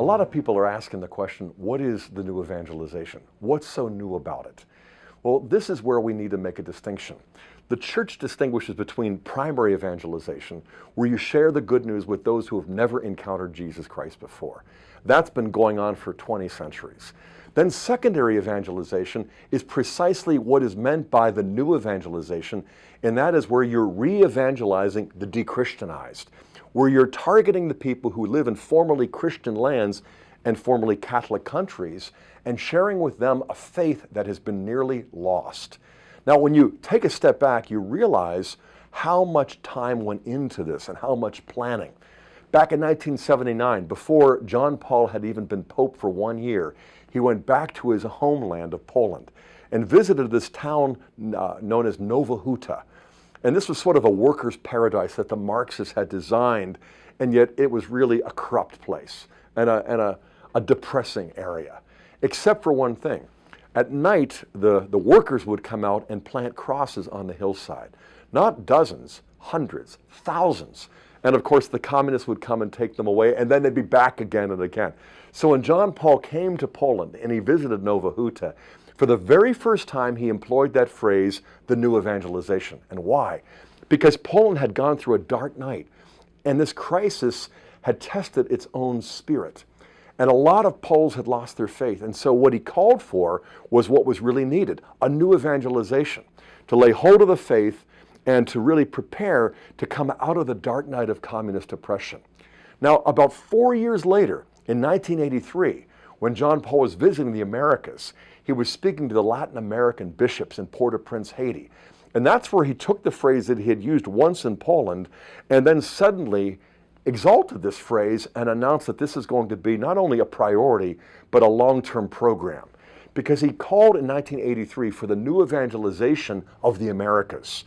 lot of people are asking the question, what is the new evangelization? What's so new about it? Well, this is where we need to make a distinction. The church distinguishes between primary evangelization, where you share the good news with those who have never encountered Jesus Christ before. That's been going on for 20 centuries. Then secondary evangelization is precisely what is meant by the new evangelization, and that is where you're re-evangelizing the de-Christianized, where you're targeting the people who live in formerly Christian lands and formerly Catholic countries and sharing with them a faith that has been nearly lost. Now, when you take a step back, you realize how much time went into this and how much planning. Back in 1979, before John Paul had even been Pope for 1 year, he went back to his homeland of Poland and visited this town known as Nowa Huta. And this was sort of a workers' paradise that the Marxists had designed, and yet it was really a corrupt place and a depressing area, except for one thing. At night, the workers would come out and plant crosses on the hillside. Not dozens, hundreds, thousands. And of course, the communists would come and take them away, and then they'd be back again and again. So when John Paul came to Poland and he visited Nowa Huta, for the very first time he employed that phrase, the new evangelization. And why? Because Poland had gone through a dark night, and this crisis had tested its own spirit. And a lot of Poles had lost their faith. And so what he called for was what was really needed, a new evangelization, to lay hold of the faith and to really prepare to come out of the dark night of communist oppression. Now, about 4 years later, in 1983, when John Paul was visiting the Americas, he was speaking to the Latin American bishops in Port-au-Prince, Haiti. And that's where he took the phrase that he had used once in Poland and then suddenly exalted this phrase and announced that this is going to be not only a priority, but a long-term program. Because he called in 1983 for the new evangelization of the Americas.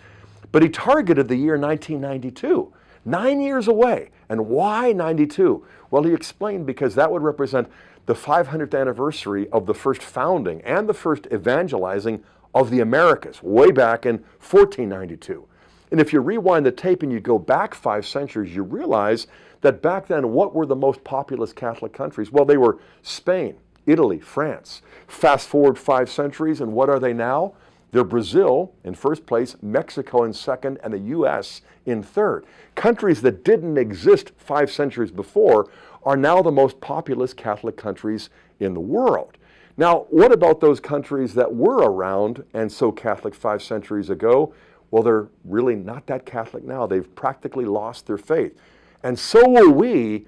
But he targeted the year 1992, 9 years away. And why 92? Well, he explained because that would represent the 500th anniversary of the first founding and the first evangelizing of the Americas, way back in 1492. And if you rewind the tape and you go back 5 centuries, you realize that back then, what were the most populous Catholic countries? Well, they were Spain, Italy, France. Fast forward 5 centuries, and what are they now? They're Brazil in first place, Mexico in second, and the U.S. in third. Countries that didn't exist 5 centuries before are now the most populous Catholic countries in the world. Now, what about those countries that were around and so Catholic 5 centuries ago? Well, they're really not that Catholic now. They've practically lost their faith. And so will we,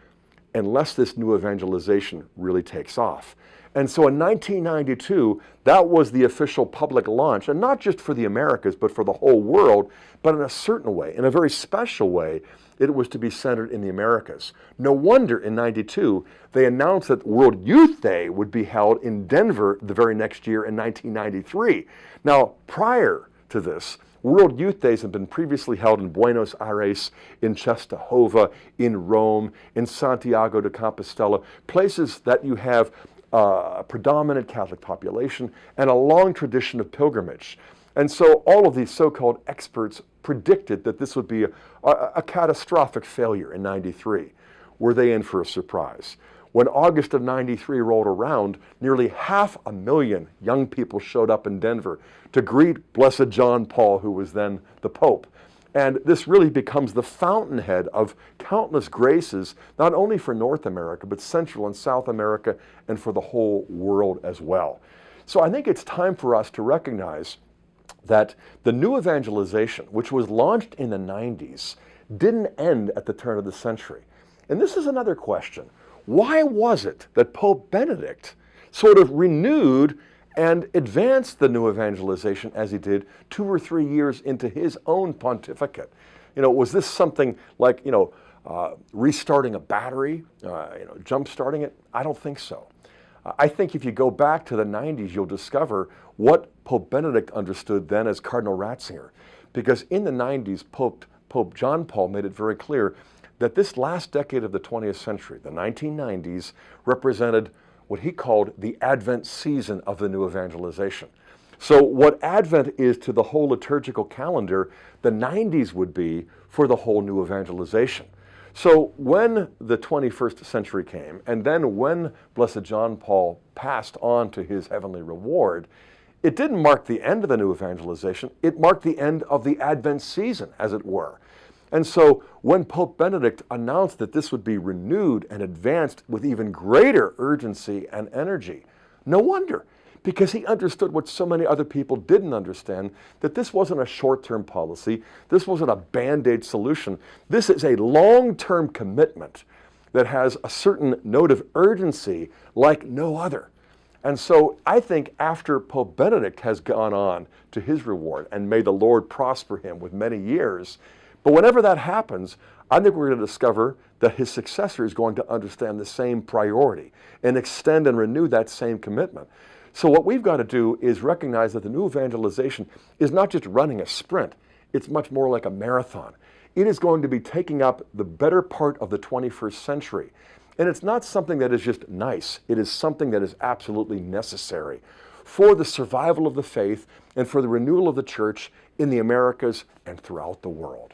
unless this new evangelization really takes off. And so in 1992, that was the official public launch, and not just for the Americas, but for the whole world, but in a certain way, in a very special way, it was to be centered in the Americas. No wonder in 92, they announced that World Youth Day would be held in Denver the very next year in 1993. Now, prior to this, World Youth Days have been previously held in Buenos Aires, in Czestochowa, in Rome, in Santiago de Compostela, places that you have a predominant Catholic population and a long tradition of pilgrimage. And so all of these so-called experts predicted that this would be a catastrophic failure in 93. Were they in for a surprise? When August of 93 rolled around, nearly 500,000 young people showed up in Denver to greet Blessed John Paul, who was then the Pope. And this really becomes the fountainhead of countless graces, not only for North America, but Central and South America, and for the whole world as well. So I think it's time for us to recognize that the new evangelization, which was launched in the 90s, didn't end at the turn of the century. And this is another question. Why was it that Pope Benedict sort of renewed and advanced the new evangelization as he did 2 or 3 years into his own pontificate? Was this something like, restarting a battery, jump-starting it? I don't think so. I think if you go back to the 90s, you'll discover what Pope Benedict understood then as Cardinal Ratzinger. Because in the 90s, Pope John Paul made it very clear that this last decade of the 20th century, the 1990s, represented what he called the Advent season of the new evangelization. So what Advent is to the whole liturgical calendar, the 90s would be for the whole new evangelization. So when the 21st century came, and then when Blessed John Paul passed on to his heavenly reward, it didn't mark the end of the new evangelization, it marked the end of the Advent season, as it were. And so when Pope Benedict announced that this would be renewed and advanced with even greater urgency and energy, no wonder, because he understood what so many other people didn't understand, that this wasn't a short-term policy, this wasn't a Band-Aid solution. This is a long-term commitment that has a certain note of urgency like no other. And so I think after Pope Benedict has gone on to his reward, and may the Lord prosper him with many years, but whenever that happens, I think we're going to discover that his successor is going to understand the same priority and extend and renew that same commitment. So what we've got to do is recognize that the new evangelization is not just running a sprint, it's much more like a marathon. It is going to be taking up the better part of the 21st century. And it's not something that is just nice, it is something that is absolutely necessary for the survival of the faith and for the renewal of the church in the Americas and throughout the world.